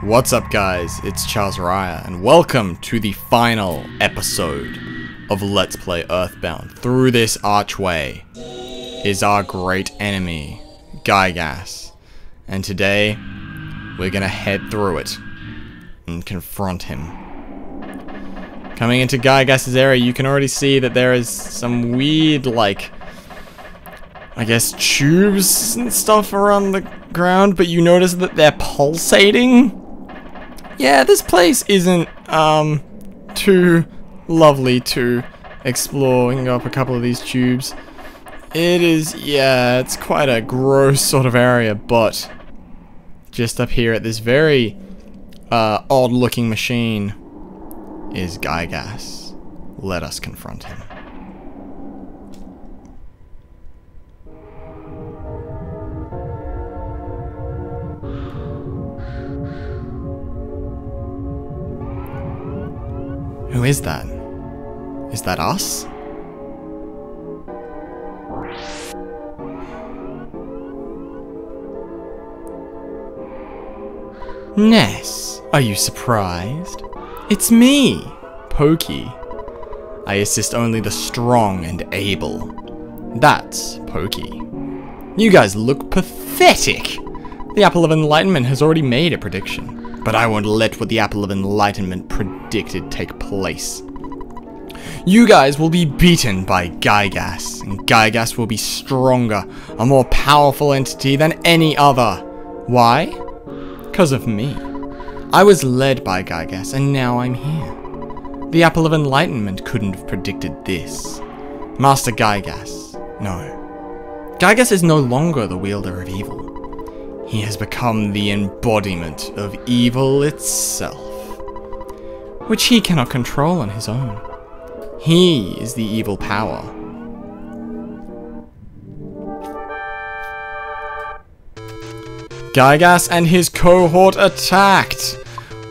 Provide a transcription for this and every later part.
What's up, guys? It's Charzzariah, and welcome to the final episode of Let's Play Earthbound. Through this archway is our great enemy, Giygas, and today we're gonna head through it and confront him. Coming into Giygas' area, you can already see that there is some weird, like, I guess, tubes and stuff around the ground, but you notice that they're pulsating? Yeah, this place isn't, too lovely to exploring up a couple of these tubes. It is, yeah, it's quite a gross sort of area, but just up here at this very, odd-looking machine is Giygas. Let us confront him. Who is that? Is that us? Ness, are you surprised? It's me, Pokey. I assist only the strong and able. That's Pokey. You guys look pathetic. The Apple of Enlightenment has already made a prediction. But I won't let what the Apple of Enlightenment predicted take place. You guys will be beaten by Giygas, and Giygas will be stronger, a more powerful entity than any other. Why? Because of me. I was led by Giygas, and now I'm here. The Apple of Enlightenment couldn't have predicted this. Master Giygas, no. Giygas is no longer the wielder of evil. He has become the embodiment of evil itself, which he cannot control on his own. He is the evil power. Giygas and his cohort attacked.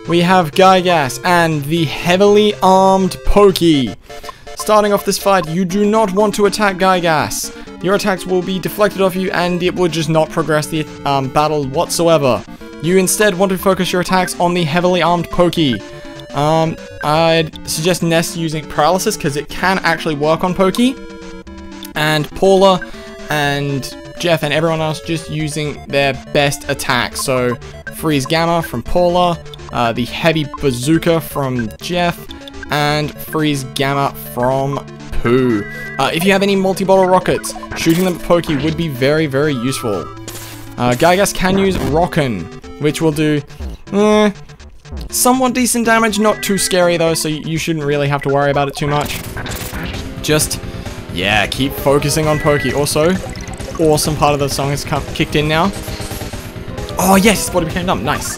We have Giygas and the heavily armed Pokey. Starting off this fight, you do not want to attack Giygas. Your attacks will be deflected off you and it will just not progress the battle whatsoever. You instead want to focus your attacks on the heavily armed Pokey. I'd suggest Ness using Paralysis because it can actually work on Pokey. And Paula and Jeff and everyone else just using their best attacks. So Freeze Gamma from Paula, the Heavy Bazooka from Jeff, and Freeze Gamma from Pooh. If you have any multi-bottle rockets, shooting them at Pokey would be very, very useful. Giygas can use Rockin', which will do somewhat decent damage, not too scary though, so you shouldn't really have to worry about it too much. Just, yeah, keep focusing on Pokey. Also, awesome part of the song has kicked in now. Oh yes, body became numb, nice.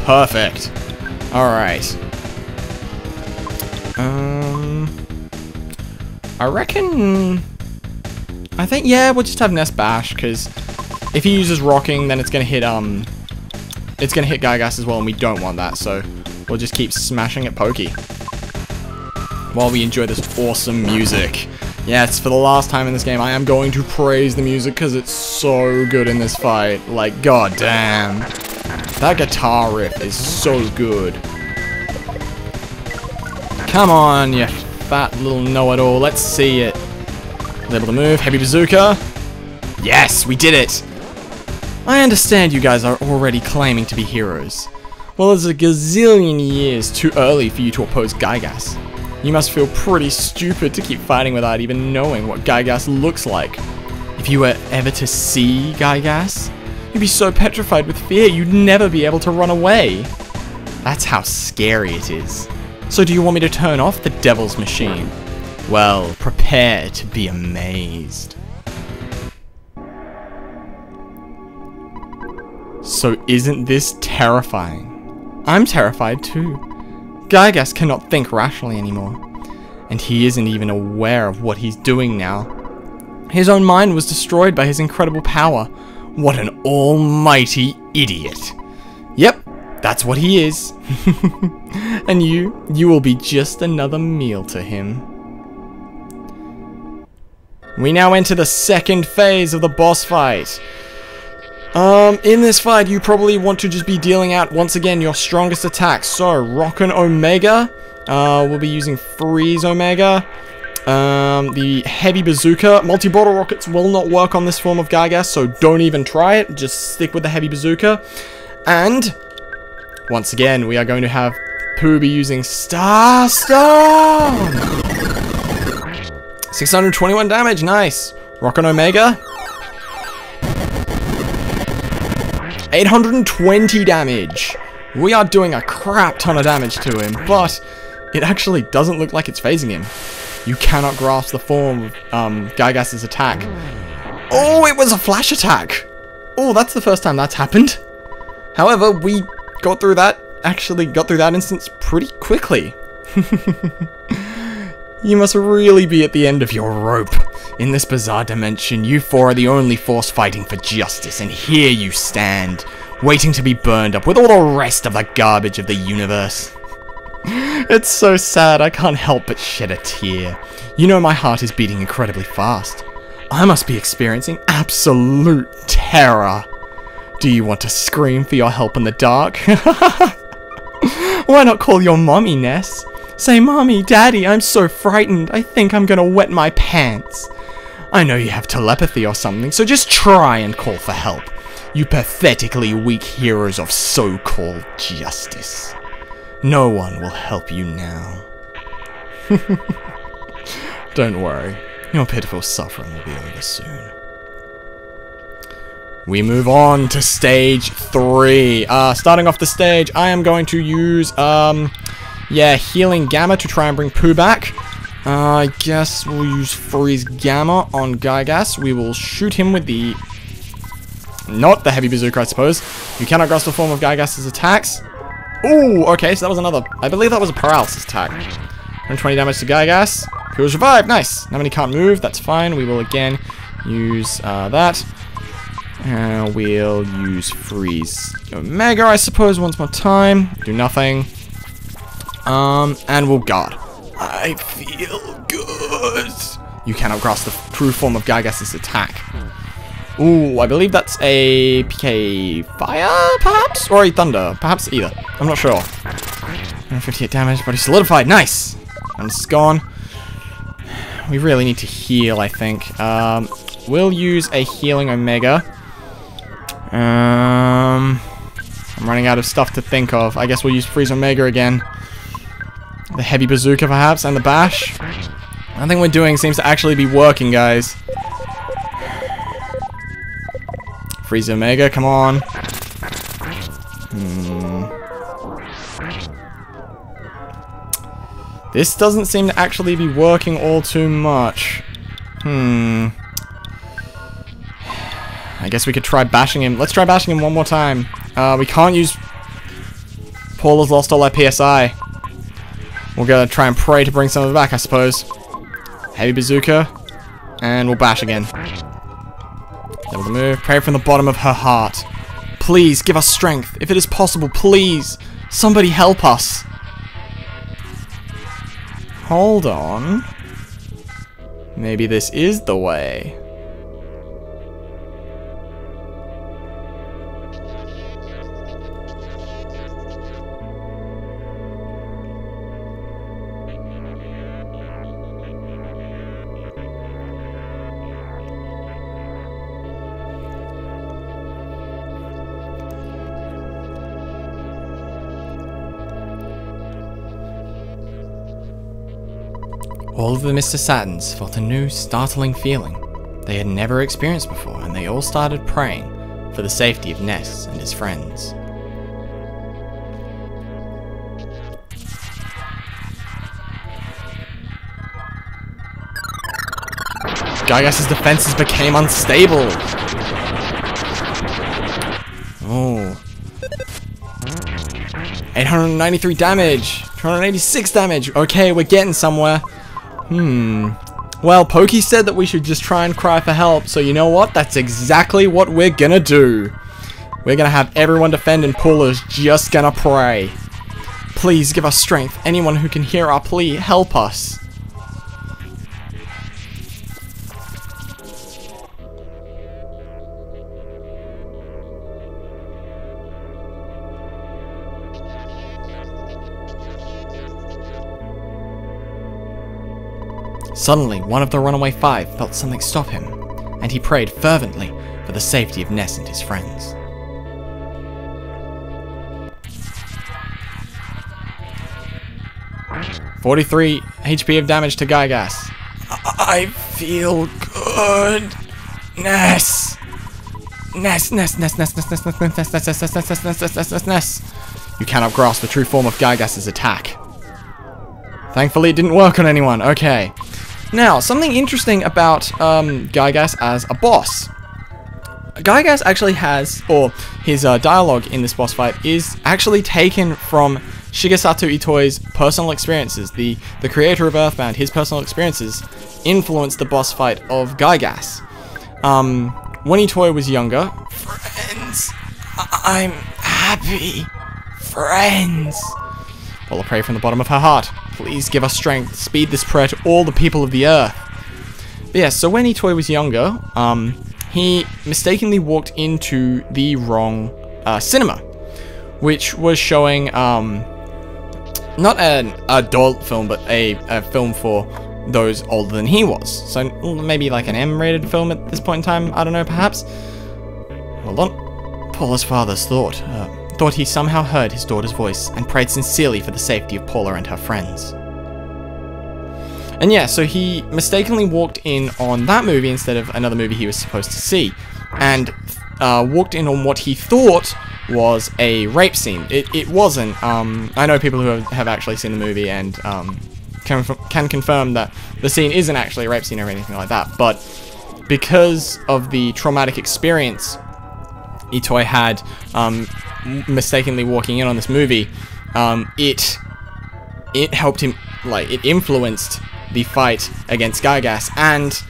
Perfect. Alright. I think, yeah, we'll just have Ness bash, because if he uses rocking, then it's gonna hit Giygas as well, and we don't want that, so we'll just keep smashing at Pokey while we enjoy this awesome music. Yes, for the last time in this game, I am going to praise the music, because it's so good in this fight. Like, goddamn. That guitar riff is so good. Come on, you fat little know-it-all. Let's see it. Able to move. Heavy Bazooka. Yes, we did it. I understand you guys are already claiming to be heroes. Well, it's a gazillion years too early for you to oppose Giygas. You must feel pretty stupid to keep fighting without even knowing what Giygas looks like. If you were ever to see Giygas, you'd be so petrified with fear you'd never be able to run away. That's how scary it is. So do you want me to turn off the devil's machine? Well, prepare to be amazed. So isn't this terrifying? I'm terrified too. Giygas cannot think rationally anymore. And he isn't even aware of what he's doing now. His own mind was destroyed by his incredible power. What an almighty idiot. Yep. That's what he is. And you will be just another meal to him. We now enter the second phase of the boss fight. In this fight, you probably want to just be dealing out, once again, your strongest attacks. So, Rockin' Omega. We'll be using Freeze Omega. The Heavy Bazooka. Multi-bottle rockets will not work on this form of Giygas, so don't even try it. Just stick with the Heavy Bazooka. And, once again, we are going to have Pooh be using Star Stone! 621 damage, nice. Rockin' Omega. 820 damage. We are doing a crap ton of damage to him, but it actually doesn't look like it's phasing him. You cannot grasp the form of Giygas' attack. Oh, it was a flash attack. Oh, that's the first time that's happened. However, we got through that instance pretty quickly. You must really be at the end of your rope. In this bizarre dimension, you four are the only force fighting for justice, and here you stand, waiting to be burned up with all the rest of the garbage of the universe. It's so sad, I can't help but shed a tear. You know my heart is beating incredibly fast. I must be experiencing absolute terror. Do you want to scream for your help in the dark? Why not call your mommy, Ness? Say, Mommy, Daddy, I'm so frightened. I think I'm gonna wet my pants. I know you have telepathy or something, so just try and call for help. You pathetically weak heroes of so-called justice. No one will help you now. Don't worry, your pitiful suffering will be over soon. We move on to stage 3. Starting off the stage, I am going to use, Healing Gamma to try and bring Pooh back. I guess we'll use Freeze Gamma on Giygas. We will shoot him with the... not the Heavy Bazooka, I suppose. You cannot grasp the form of Giygas' attacks. Ooh, okay, so that was another... I believe that was a paralysis attack. 120 damage to Giygas. He was revived, nice. Now when he can't move, that's fine. We will again use that. We'll use Freeze Omega, I suppose, once more time. Do nothing. And we'll guard. I feel good. You cannot grasp the true form of Giygas' attack. Ooh, I believe that's a PK Fire, perhaps? Or a Thunder. Perhaps either. I'm not sure. 158 damage, but he's solidified. Nice. And it's gone. We really need to heal, I think. We'll use a Healing Omega. I'm running out of stuff to think of. I guess we'll use Freeze Omega again. The Heavy Bazooka, perhaps, and the Bash. Nothing we're doing seems to actually be working, guys. Freeze Omega, come on. This doesn't seem to actually be working all too much. I guess we could try bashing him. Let's try bashing him one more time. We can't use... Paula's lost all our PSI. We're gonna try and pray to bring some of it back, I suppose. Heavy Bazooka. And we'll bash again. Able to move. Pray from the bottom of her heart. Please, give us strength. If it is possible, please. Somebody help us. Hold on. Maybe this is the way. All of the Mr. Satins felt a new, startling feeling they had never experienced before, and they all started praying for the safety of Ness and his friends. Giygas' defenses became unstable. Oh. 893 damage. 286 damage. Okay, we're getting somewhere. Well, Pokey said that we should just try and cry for help, so you know what? That's exactly what we're gonna do. We're gonna have everyone defend, and Paula's just gonna pray. Please give us strength. Anyone who can hear our plea, help us. Suddenly, one of the runaway five felt something stop him, and he prayed fervently for the safety of Ness and his friends. "43 HP of damage to Giygas. I feel good. Ness. Ness. You cannot grasp the true form of Giygas' attack." Thankfully, it didn't work on anyone. Okay. Now, something interesting about Giygas as a boss. Giygas actually has, or his dialogue in this boss fight is actually taken from Shigesato Itoi's personal experiences. The creator of Earthbound, his personal experiences influenced the boss fight of Giygas. When Itoi was younger, friends, I'm happy. Friends. Paula prayed from the bottom of her heart. Please give us strength. Speed this prayer to all the people of the earth. But yeah, so when Itoi was younger, he mistakenly walked into the wrong cinema, which was showing not an adult film, but a film for those older than he was. So maybe like an M-rated film at this point in time. I don't know, perhaps. Hold on. Paula's father thought he somehow heard his daughter's voice and prayed sincerely for the safety of Paula and her friends. And yeah, so he mistakenly walked in on that movie instead of another movie he was supposed to see, and walked in on what he thought was a rape scene. It wasn't. I know people who have actually seen the movie and can confirm that the scene isn't actually a rape scene or anything like that, but because of the traumatic experience Itoi had mistakenly walking in on this movie, it helped him, like, it influenced the fight against Giygas, and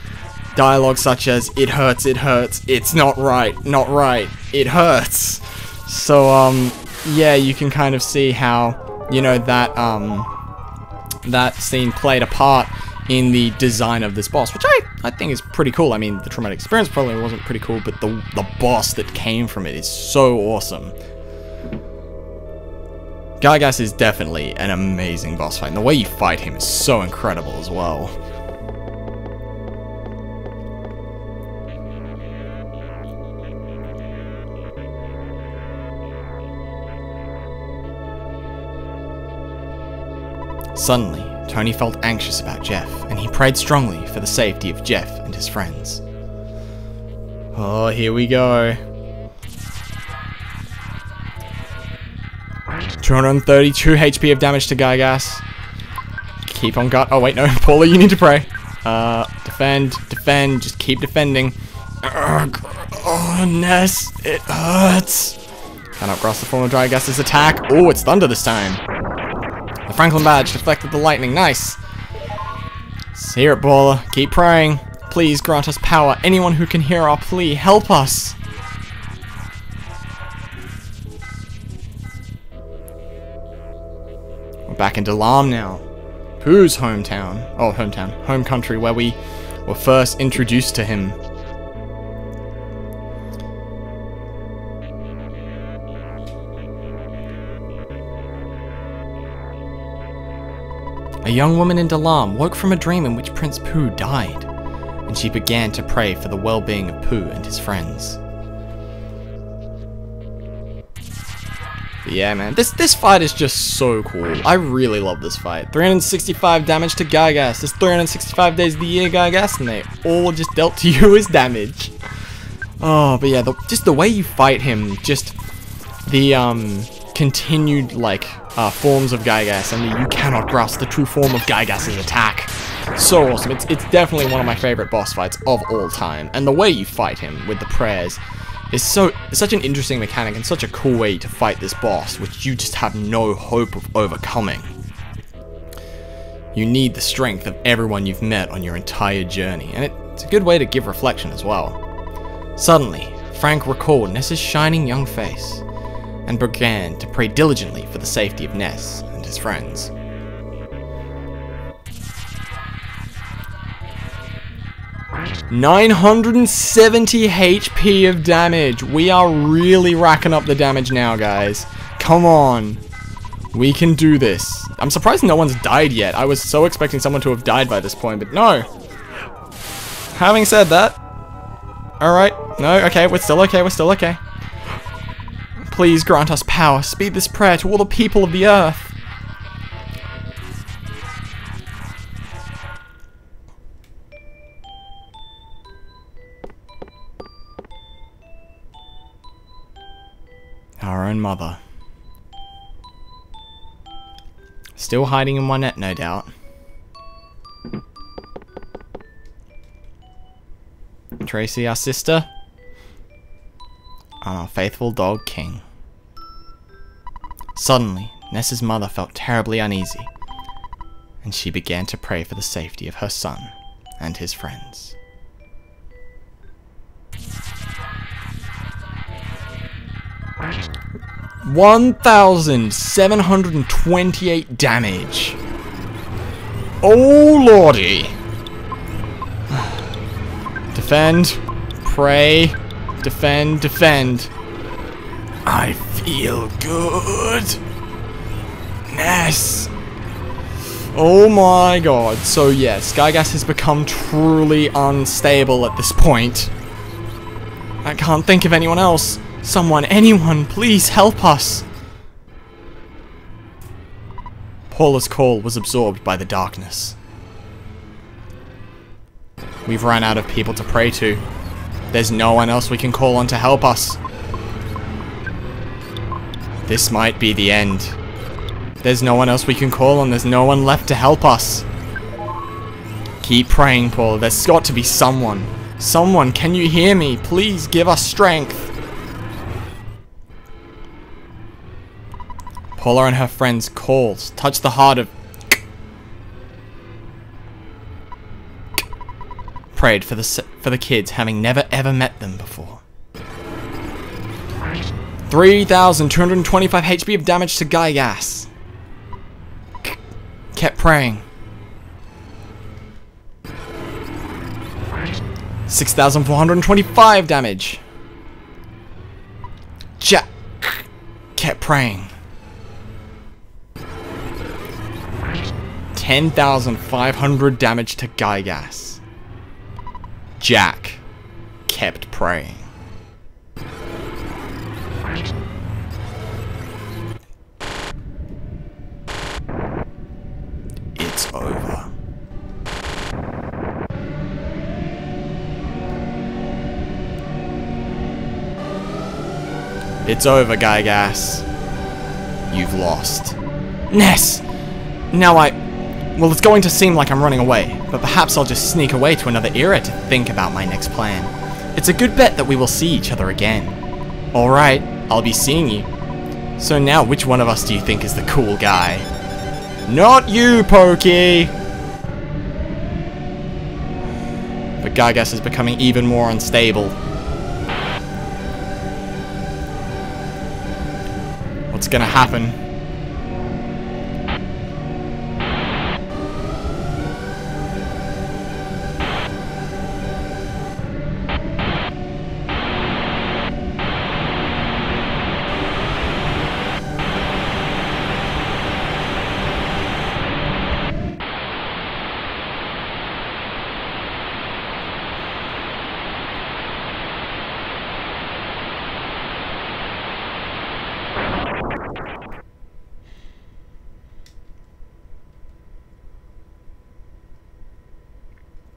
dialogue such as "it hurts, it's not right, it hurts." So yeah, you can kind of see how, you know, that that scene played a part in the design of this boss, which I think is pretty cool. I mean, the traumatic experience probably wasn't pretty cool, but the boss that came from it is so awesome. Giygas is definitely an amazing boss fight, and the way you fight him is so incredible as well. Suddenly, Tony felt anxious about Jeff, and he prayed strongly for the safety of Jeff and his friends. Oh, here we go. 232 HP of damage to Giygas. Keep on gut. Oh wait, no, Paula, you need to pray. Defend, just keep defending. Ugh. Oh, Ness, it hurts. Cannot grasp the form of Giygas' attack. Oh, it's thunder this time. The Franklin badge deflected the lightning. Nice. Let's hear it, Paula. Keep praying. Please grant us power. Anyone who can hear our plea, help us. We're back in Dalam now. Pooh's hometown. Oh, hometown. Home country, where we were first introduced to him. A young woman in Dalam woke from a dream in which Prince Pooh died, and she began to pray for the well-being of Pooh and his friends. But yeah, man, this fight is just so cool. I really love this fight. 365 damage to Giygas. There's 365 days of the year, Giygas, and they all just dealt to you as damage. Oh, but yeah, just the way you fight him, just the continued, like, forms of Giygas, and you cannot grasp the true form of Giygas' attack. So awesome. It's definitely one of my favorite boss fights of all time, and the way you fight him with the prayers is such an interesting mechanic and such a cool way to fight this boss, which you just have no hope of overcoming. You need the strength of everyone you've met on your entire journey, and it's a good way to give reflection as well. Suddenly, Frank recalled Ness's shining young face, and began to pray diligently for the safety of Ness and his friends. $970 HP of damage. We are really racking up the damage now, guys. Come on. We can do this. I'm surprised no one's died yet. I was so expecting someone to have died by this point, but no. Having said that, alright, no, okay, we're still okay, we're still okay. Please grant us power. Speed this prayer to all the people of the earth. Our own mother. Still hiding in one net, no doubt. Tracy, our sister. And our faithful dog, King. Suddenly, Ness's mother felt terribly uneasy, and she began to pray for the safety of her son and his friends. $1,728 damage. Oh lordy. Defend, pray, defend, defend. I feel good. Ness. Oh my god. So yes, Giygas has become truly unstable at this point. I can't think of anyone else. Someone, anyone, please help us. Paula's call was absorbed by the darkness. We've run out of people to pray to. There's no one else we can call on to help us. This might be the end. There's no one else we can call on. There's no one left to help us. Keep praying, Paula. There's got to be someone. Someone, can you hear me? Please give us strength. Paula and her friends' calls touch the heart of... Prayed for the kids, having never ever met them before. 3,225 HP of damage to Giygas. Kept praying. 6,425 damage. Jack kept praying. 10,500 damage to Giygas. Jack kept praying. It's over. It's over, Giygas. You've lost. Ness! Now well, it's going to seem like I'm running away, but perhaps I'll just sneak away to another era to think about my next plan. It's a good bet that we will see each other again. Alright, I'll be seeing you. So now, which one of us do you think is the cool guy? Not you, Pokey! But Giygas is becoming even more unstable. What's gonna happen?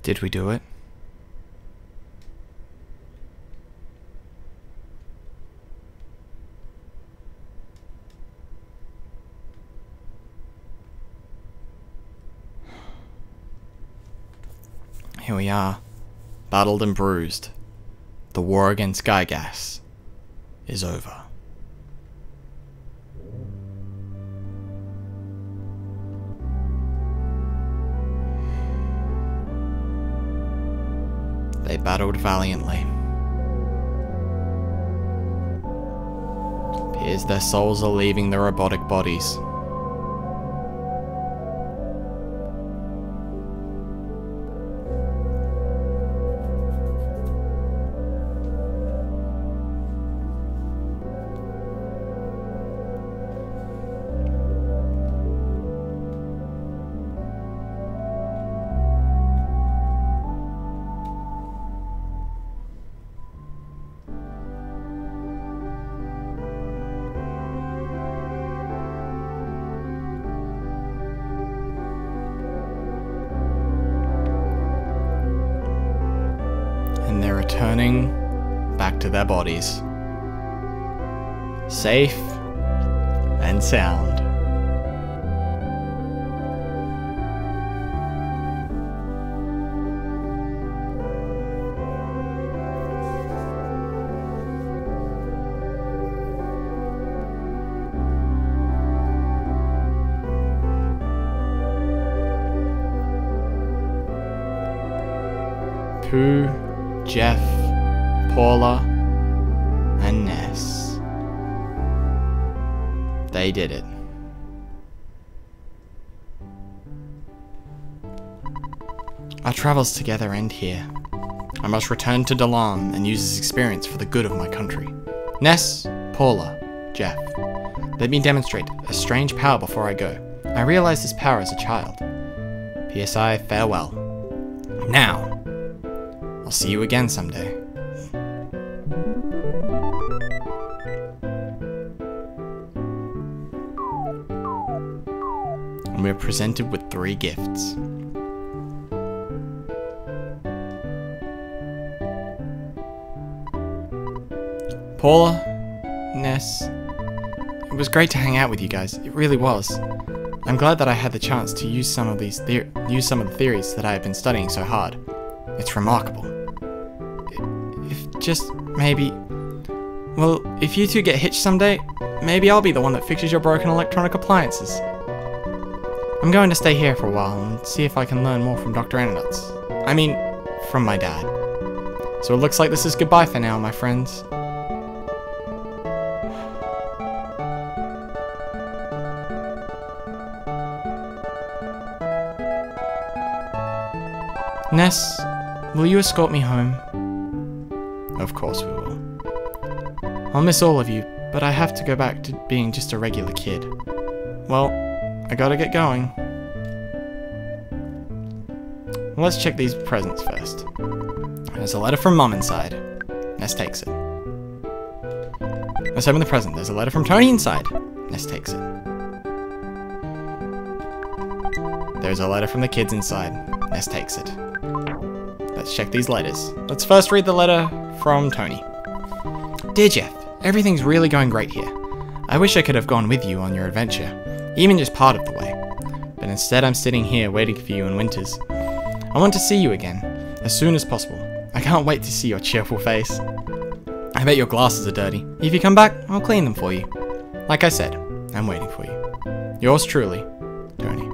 Did we do it? Here we are, battled and bruised. The war against Giygas is over. They battled valiantly. Appears their souls are leaving their robotic bodies. returning back to their bodies. Safe and sound. Pooh, Jeff, Paula, and Ness. They did it. Our travels together end here. I must return to Dalam and use this experience for the good of my country. Ness, Paula, Jeff. Let me demonstrate a strange power before I go. I realized this power as a child. PSI, farewell. Now, I'll see you again someday. And we're presented with 3 gifts. Paula, Ness, it was great to hang out with you guys. It really was. I'm glad that I had the chance to use some of the theories that I have been studying so hard. It's remarkable. If just maybe, well, if you two get hitched someday, maybe I'll be the one that fixes your broken electronic appliances. I'm going to stay here for a while and see if I can learn more from Dr. Ananuts. I mean, from my dad. So it looks like this is goodbye for now, my friends. Ness, will you escort me home? Of course we will. I'll miss all of you, but I have to go back to being just a regular kid. Well, I gotta get going. Let's check these presents first. There's a letter from Mom inside. Ness takes it. Let's open the present. There's a letter from Tony inside. Ness takes it. There's a letter from the kids inside. Ness takes it. Let's check these letters. Let's first read the letter from Tony. Dear Jeff, everything's really going great here. I wish I could have gone with you on your adventure, even just part of the way. But instead I'm sitting here waiting for you in Winters. I want to see you again, as soon as possible. I can't wait to see your cheerful face. I bet your glasses are dirty. If you come back, I'll clean them for you. Like I said, I'm waiting for you. Yours truly, Tony.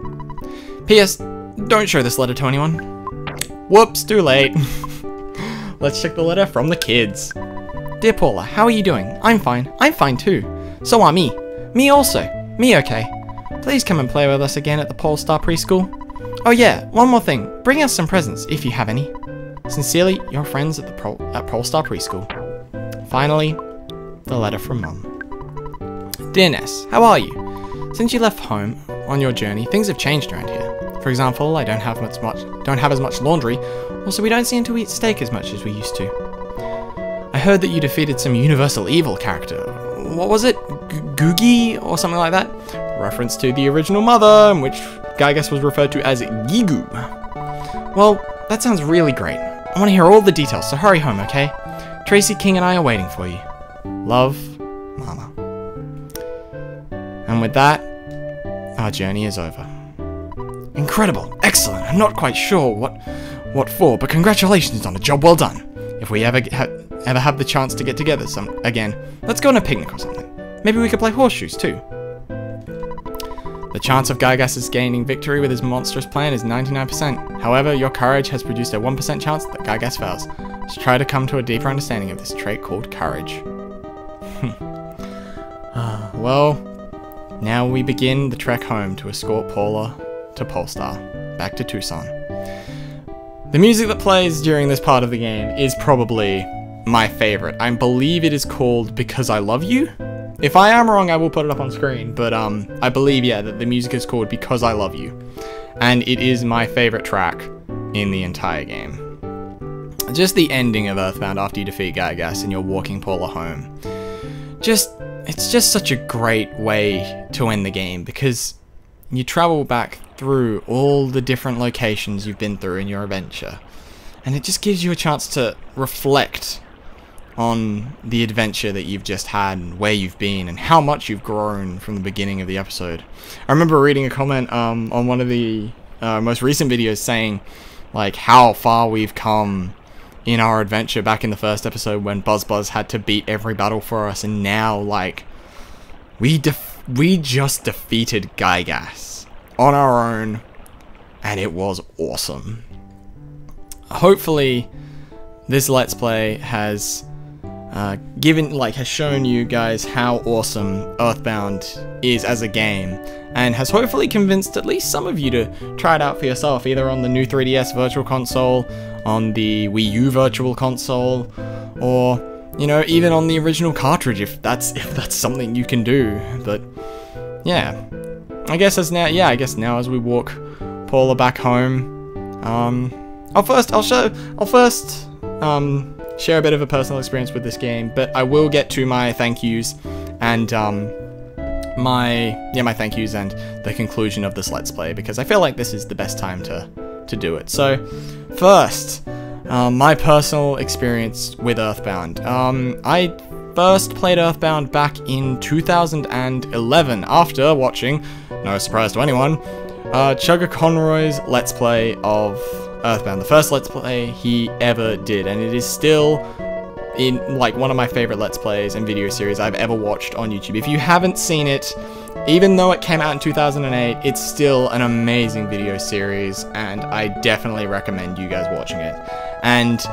P.S. Don't show this letter to anyone. Whoops, too late. Let's check the letter from the kids. Dear Paula, how are you doing? I'm fine. I'm fine too. So are me. Me also. Me okay. Please come and play with us again at the Polestar Preschool. Oh yeah, one more thing. Bring us some presents if you have any. Sincerely, your friends at Polestar Preschool. Finally, the letter from Mum. Dear Ness, how are you? Since you left home on your journey, things have changed around here. For example, I don't have as much laundry, also we don't seem to eat steak as much as we used to. I heard that you defeated some universal evil character. What was it? Googie or something like that? Reference to the original mother, in which Giygas was referred to as Gigu. Well, that sounds really great. I want to hear all the details, so hurry home, okay? Tracy King and I are waiting for you. Love, Mama. And with that, our journey is over. Incredible, excellent. I'm not quite sure what for, but congratulations on a job well done. If we ever have the chance to get together again, let's go on a picnic or something. Maybe we could play horseshoes too. The chance of Giygas gaining victory with his monstrous plan is 99%. However, your courage has produced a 1% chance that Giygas fails. So try to come to a deeper understanding of this trait called courage. Well, now we begin the trek home to escort Paula to Polestar, back to Tucson. The music that plays during this part of the game is probably my favorite. I believe it is called Because I Love You. If I am wrong, I will put it up on screen, but I believe, yeah, that the music is called Because I Love You. And it is my favorite track in the entire game. Just the ending of Earthbound after you defeat Giygas and you're walking Paula home. It's just such a great way to end the game, because you travel back through all the different locations you've been through in your adventure. and it just gives you a chance to reflect on the adventure that you've just had, and where you've been, and how much you've grown from the beginning of the episode. I remember reading a comment on one of the most recent videos saying, like, how far we've come in our adventure back in the first episode when Buzz had to beat every battle for us, and now, like, we just defeated Giygas on our own, and it was awesome. Hopefully, this Let's Play has has shown you guys how awesome Earthbound is as a game, and has hopefully convinced at least some of you to try it out for yourself, either on the new 3DS Virtual Console, on the Wii U Virtual Console, or, you know, even on the original cartridge, if that's something you can do. But yeah, I guess now as we walk Paula back home, I'll first share a bit of a personal experience with this game, but I will get to my thank yous and my thank yous and the conclusion of this Let's Play, because I feel like this is the best time to do it. So first, my personal experience with Earthbound. I first played Earthbound back in 2011 after watching, no surprise to anyone, Chugga Conroy's Let's Play of Earthbound, the first Let's Play he ever did, and it is still in like one of my favorite Let's Plays and video series I've ever watched on YouTube. If you haven't seen it, even though it came out in 2008, it's still an amazing video series, and I definitely recommend you guys watching it. And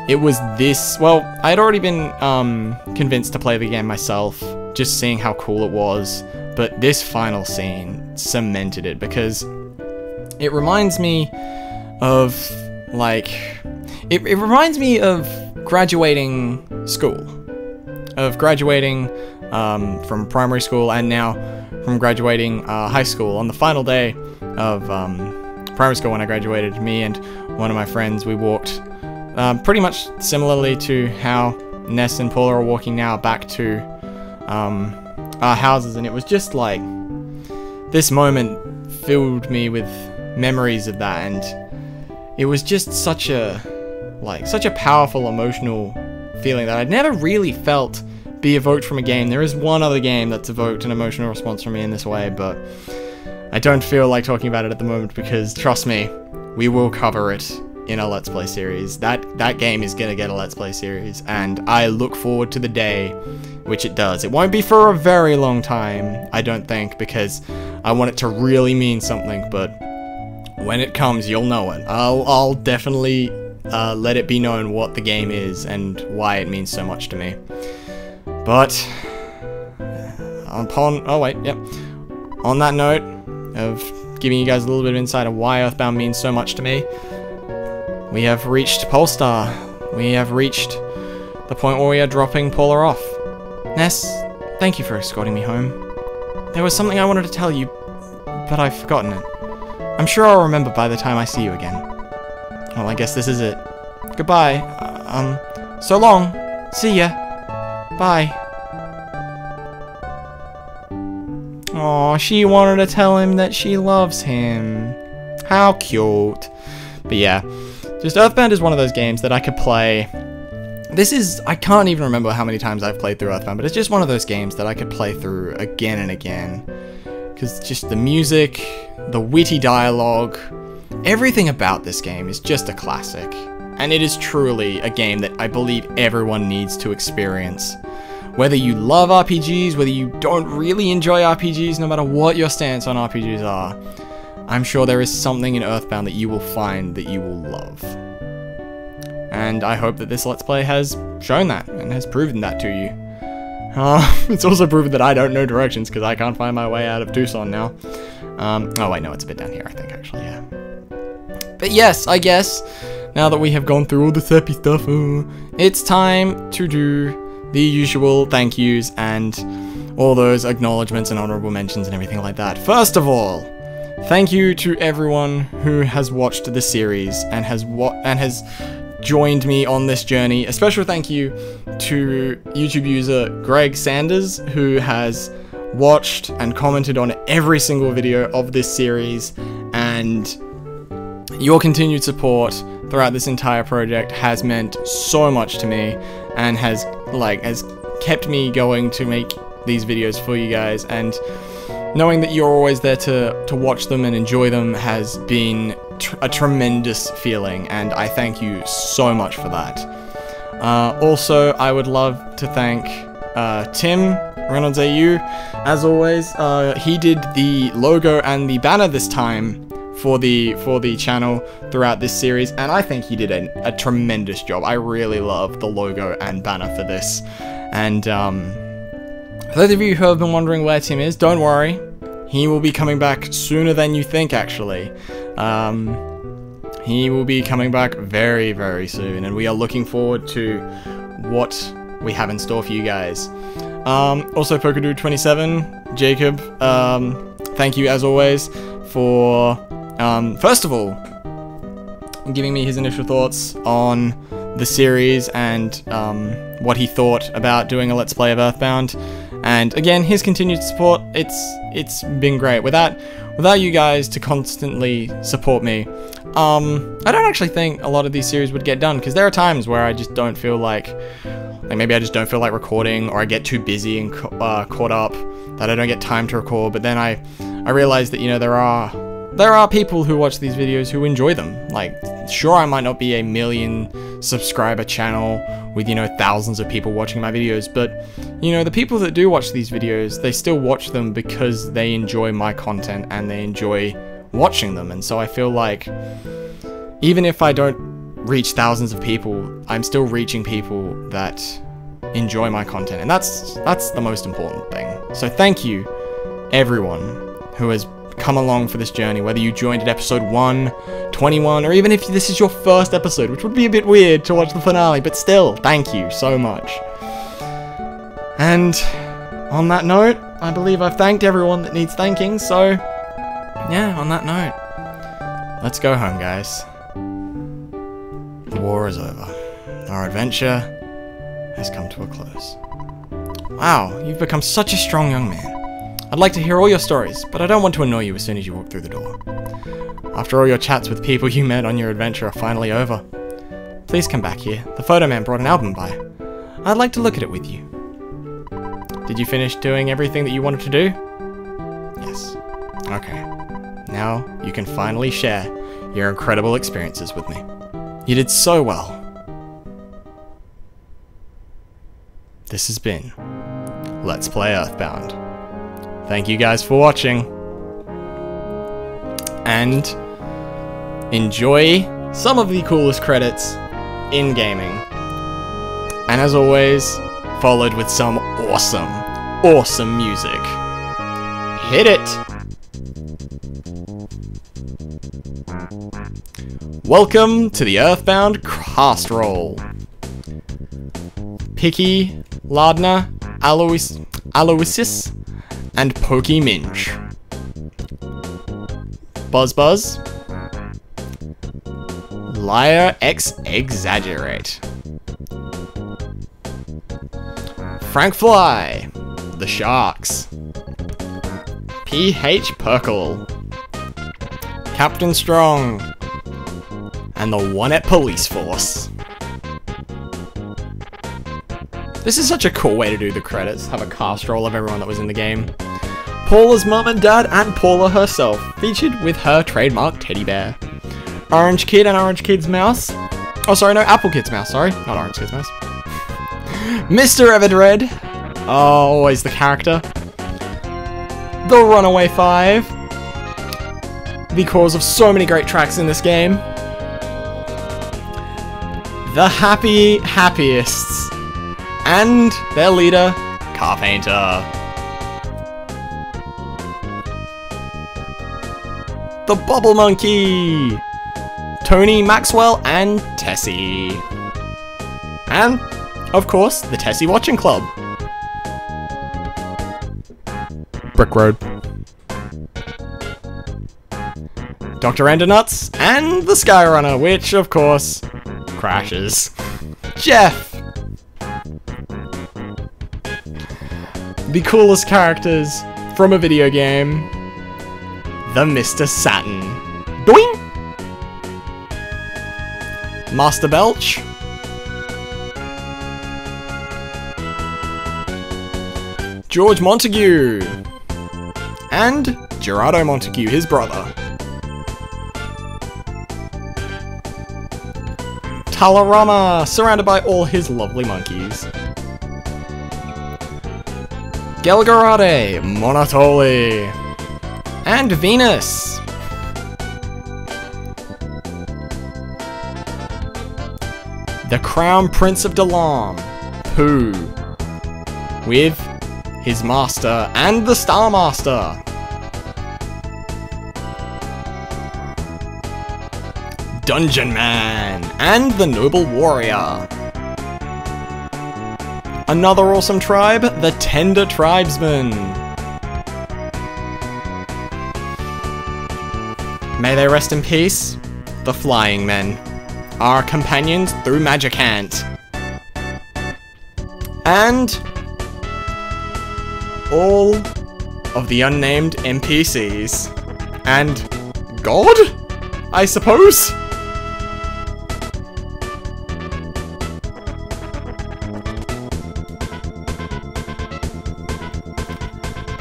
it was this, well, I had already been convinced to play the game myself, just seeing how cool it was, but this final scene cemented it, because it reminds me of, like, it reminds me of graduating school, from primary school, and now from graduating high school. On the final day of primary school when I graduated, me and one of my friends, we walked pretty much similarly to how Ness and Paula are walking now, back to our houses, and it was just like, this moment filled me with memories of that, and it was just such a powerful emotional feeling that I'd never really felt be evoked from a game. There is one other game that's evoked an emotional response from me in this way, but I don't feel like talking about it at the moment, because trust me, we will cover it in a Let's Play series. That game is gonna get a Let's Play series, and I look forward to the day which it does. It won't be for a very long time, I don't think, because I want it to really mean something, but when it comes, you'll know it. I'll definitely let it be known what the game is and why it means so much to me. But on that note of giving you guys a little bit of insight of why Earthbound means so much to me, we have reached Polestar. We have reached the point where we are dropping Paula off. Ness, thank you for escorting me home. There was something I wanted to tell you, but I've forgotten it. I'm sure I'll remember by the time I see you again. Well, I guess this is it. Goodbye. So long. See ya. Bye. Aw, she wanted to tell him that she loves him. How cute. But yeah, just Earthbound is one of those games that I could play. I can't even remember how many times I've played through Earthbound, but it's just one of those games that I could play through again and again. Because just the music, the witty dialogue, everything about this game is just a classic. And it is truly a game that I believe everyone needs to experience. Whether you love RPGs, whether you don't really enjoy RPGs, no matter what your stance on RPGs are, I'm sure there is something in Earthbound that you will find that you will love. And I hope that this Let's Play has shown that, and has proven that to you. It's also proven that I don't know directions, because I can't find my way out of Tucson now. Oh wait, no, it's a bit down here, I think, actually, yeah. But yes, I guess, now that we have gone through all the happy stuff, it's time to do the usual thank yous and all those acknowledgements and honorable mentions and everything like that. First of all, thank you to everyone who has watched the series and has joined me on this journey. A special thank you to YouTube user Greg Sanders, who has watched and commented on every single video of this series, and your continued support throughout this entire project has meant so much to me, and has kept me going to make these videos for you guys, and knowing that you're always there to watch them and enjoy them has been a tremendous feeling, and I thank you so much for that. Also, I would love to thank Tim Reynolds AU, as always. He did the logo and the banner this time for the channel throughout this series, and I think he did a tremendous job. I really love the logo and banner for this. And for those of you who have been wondering where Tim is, don't worry. He will be coming back sooner than you think, actually. He will be coming back very, very soon, and we are looking forward to what we have in store for you guys. Also, PokeDude27, Jacob, thank you as always for, first of all, giving me his initial thoughts on the series and what he thought about doing a Let's Play of Earthbound. And again, his continued support, it's been great. Without you guys to constantly support me, I don't actually think a lot of these series would get done, because there are times where I just don't feel like maybe I just don't feel like recording, or I get too busy and caught up that I don't get time to record. But then I realize that, you know, there are people who watch these videos who enjoy them. Like, sure, I might not be a 1 million subscriber channel with, you know, thousands of people watching my videos, but, you know, the people that do watch these videos, they still watch them because they enjoy my content and they enjoy watching them. And so I feel like even if I don't reach thousands of people, I'm still reaching people that enjoy my content, and that's the most important thing. So thank you, everyone who has come along for this journey, whether you joined at episode 1, 21, or even if this is your first episode, which would be a bit weird to watch the finale, but still, thank you so much. And on that note, I believe I've thanked everyone that needs thanking, so yeah, on that note, let's go home, guys. The war is over. Our adventure has come to a close. Wow, you've become such a strong young man. I'd like to hear all your stories, but I don't want to annoy you as soon as you walk through the door. After all your chats with people you met on your adventure are finally over, please come back here. The photo man brought an album by. I'd like to look at it with you. Did you finish doing everything that you wanted to do? Yes. Okay. Now you can finally share your incredible experiences with me. You did so well. This has been Let's Play Earthbound. Thank you guys for watching, and enjoy some of the coolest credits in gaming. And as always, followed with some awesome music. Hit it! Welcome to the Earthbound cast roll. Picky, Lardner, Aloysius, and Pokey Minch. Buzz, Liar X Exaggerate, Frank Fly, The Sharks, PH Perkle, Captain Strong, and the One at Police Force. This is such a cool way to do the credits, have a cast roll of everyone that was in the game. Paula's mum and dad, and Paula herself, featured with her trademark teddy bear. Orange Kid and Orange Kid's mouse. Oh, sorry, no, Apple Kid's mouse, sorry. Not Orange Kid's mouse. Mr. Evidred. Oh, always the character. The Runaway 5. The cause of so many great tracks in this game. The Happiest. And their leader, Carpainter. The Bubble Monkey, Tony, Maxwell, and Tessie. And, of course, the Tessie Watching Club. Brick Road. Dr. Endernuts, and the Skyrunner, which, of course, crashes. Jeff. The coolest characters from a video game. The Mr. Saturn. Doing! Master Belch. George Montague. And Gerardo Montague, his brother. Talarama, surrounded by all his lovely monkeys. Gelgarade, Monotoli, and Venus. The Crown Prince of Dalam, Pooh, with his master and the Star Master. Dungeon Man and the Noble Warrior. Another awesome tribe, the Tender Tribesmen. May they rest in peace, the Flying Men, our companions through Magicant. And all of the unnamed NPCs. And God, I suppose?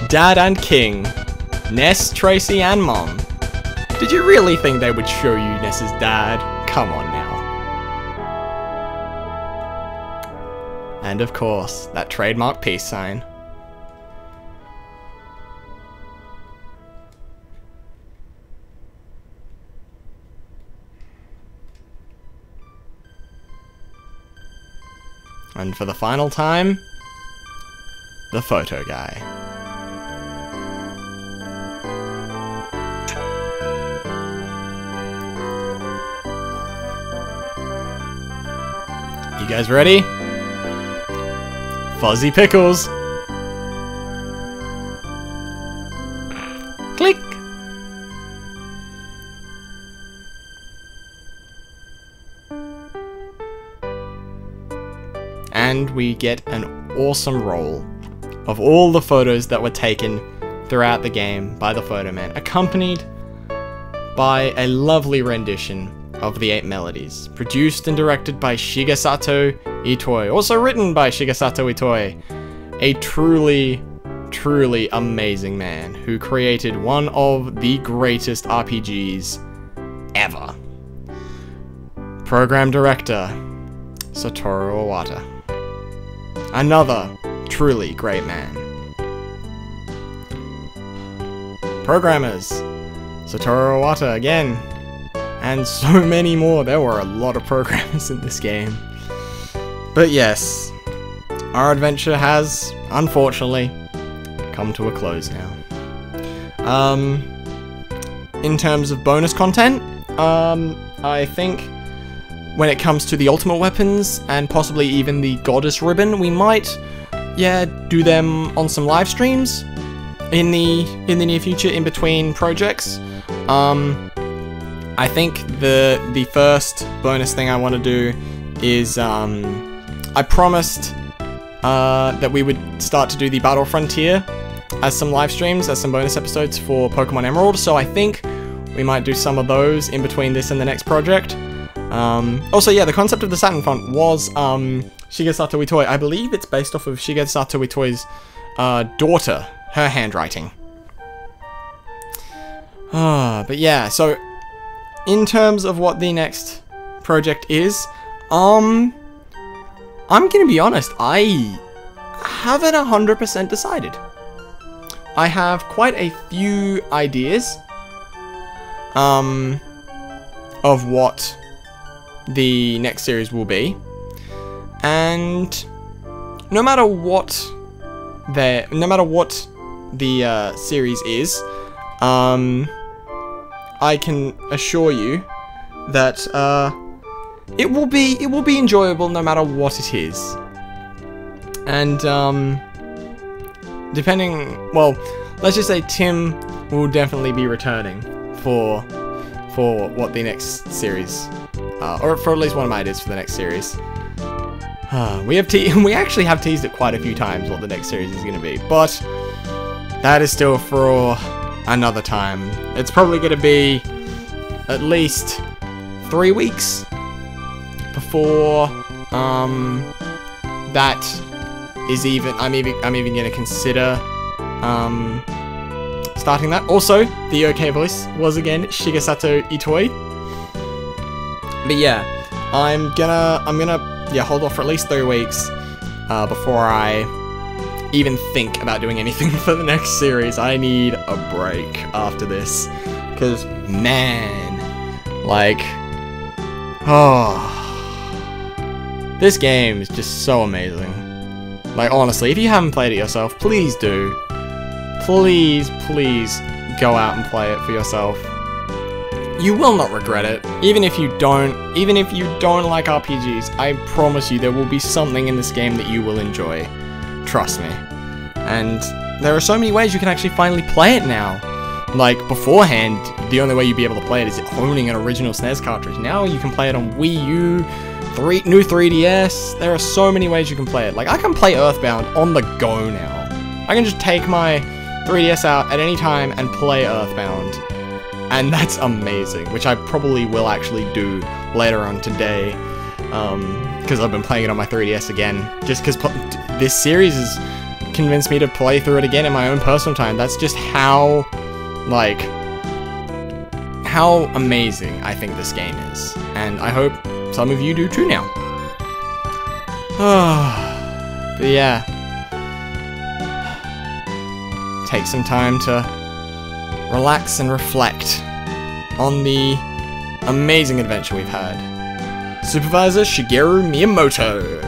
Dad and King, Ness, Tracy, and Mom. Did you really think they would show you Ness's dad? Come on now. And of course, that trademark peace sign. And for the final time, the photo guy. You guys ready? Fuzzy Pickles. Click. And we get an awesome roll of all the photos that were taken throughout the game by the Photo Man, accompanied by a lovely rendition of the 8 melodies, produced and directed by Shigesato Itoi, also written by Shigesato Itoi, a truly amazing man who created one of the greatest RPGs ever. Program director Satoru Iwata, another truly great man. Programmers Satoru Iwata again. And so many more. There were a lot of programmers in this game. But yes, our adventure has, unfortunately, come to a close now. In terms of bonus content, I think when it comes to the ultimate weapons and possibly even the goddess ribbon, we might, yeah, do them on some live streams in the near future, in between projects. I think the first bonus thing I want to do is I promised that we would start to do the Battle Frontier as some live streams, as some bonus episodes for Pokemon Emerald, so I think we might do some of those in between this and the next project. Also, yeah, the concept of the Saturn font was Shigesato Itoi. I believe it's based off of Shigesato Itoi's daughter, her handwriting. But yeah, so in terms of what the next project is, I'm gonna be honest, I haven't 100% decided. I have quite a few ideas of what the next series will be, and no matter what the series is, I can assure you that it will be enjoyable no matter what it is. And depending, well, let's just say Tim will definitely be returning for what the next series, or for at least one of my ideas for the next series. We actually have teased it quite a few times what the next series is going to be, but that is still for another time. It's probably going to be at least 3 weeks before that is even, I'm even gonna consider starting that. Also, the OK voice was again Shigesato Itoi. But yeah, I'm gonna hold off for at least 3 weeks before I even think about doing anything for the next series. I need a break after this, because man, like, oh, this game is just so amazing. Like, honestly, if you haven't played it yourself, please do. Please, please go out and play it for yourself. You will not regret it. Even if you don't like RPGs, I promise you there will be something in this game that you will enjoy. Trust me. And there are so many ways you can actually finally play it now. Like, beforehand, the only way you'd be able to play it is owning an original SNES cartridge. Now you can play it on Wii U, new 3DS. There are so many ways you can play it. Like, I can play Earthbound on the go now. I can just take my 3DS out at any time and play Earthbound. And that's amazing, which I probably will actually do later on today. Because I've been playing it on my 3DS again. Just because this series has convinced me to play through it again in my own personal time. That's just how, like, how amazing I think this game is. And I hope some of you do too now. But yeah. Take some time to relax and reflect on the amazing adventure we've had. Supervisor Shigeru Miyamoto.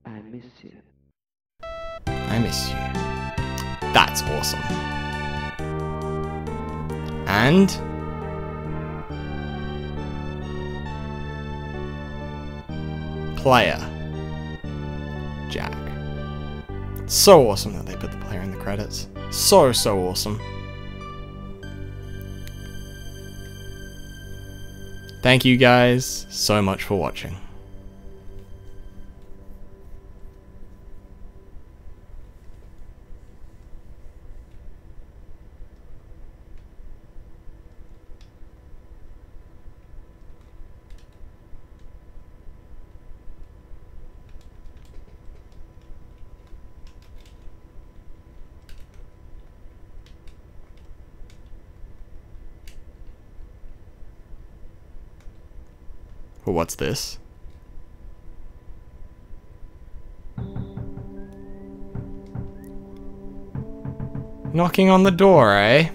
I miss you. I miss you. That's awesome. And player Jack. So awesome that they put the player in the credits. So awesome. Thank you guys so much for watching. Well, what's this? Knocking on the door, eh?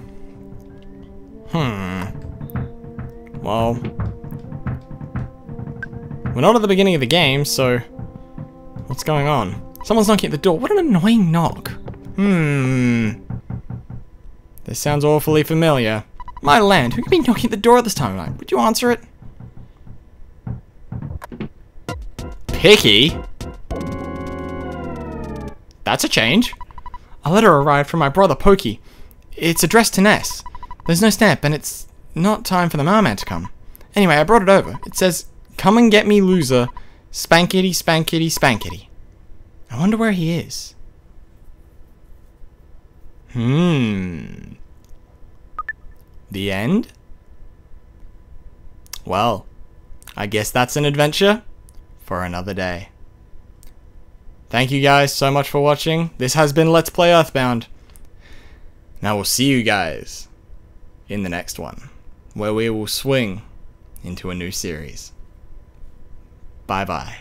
Well, we're not at the beginning of the game, so what's going on? Someone's knocking at the door. What an annoying knock. This sounds awfully familiar. My land, who could be knocking at the door at this time of night? Would you answer it? Picky? That's a change. A letter arrived from my brother Pokey. It's addressed to Ness. There's no stamp, and it's not time for the mailman to come. Anyway, I brought it over. It says, "Come and get me, loser. Spankity, spankity, spankity." I wonder where he is. The end? Well, I guess that's an adventure for another day. Thank you guys so much for watching. This has been Let's Play Earthbound. Now we'll see you guys in the next one, where we will swing into a new series. Bye bye.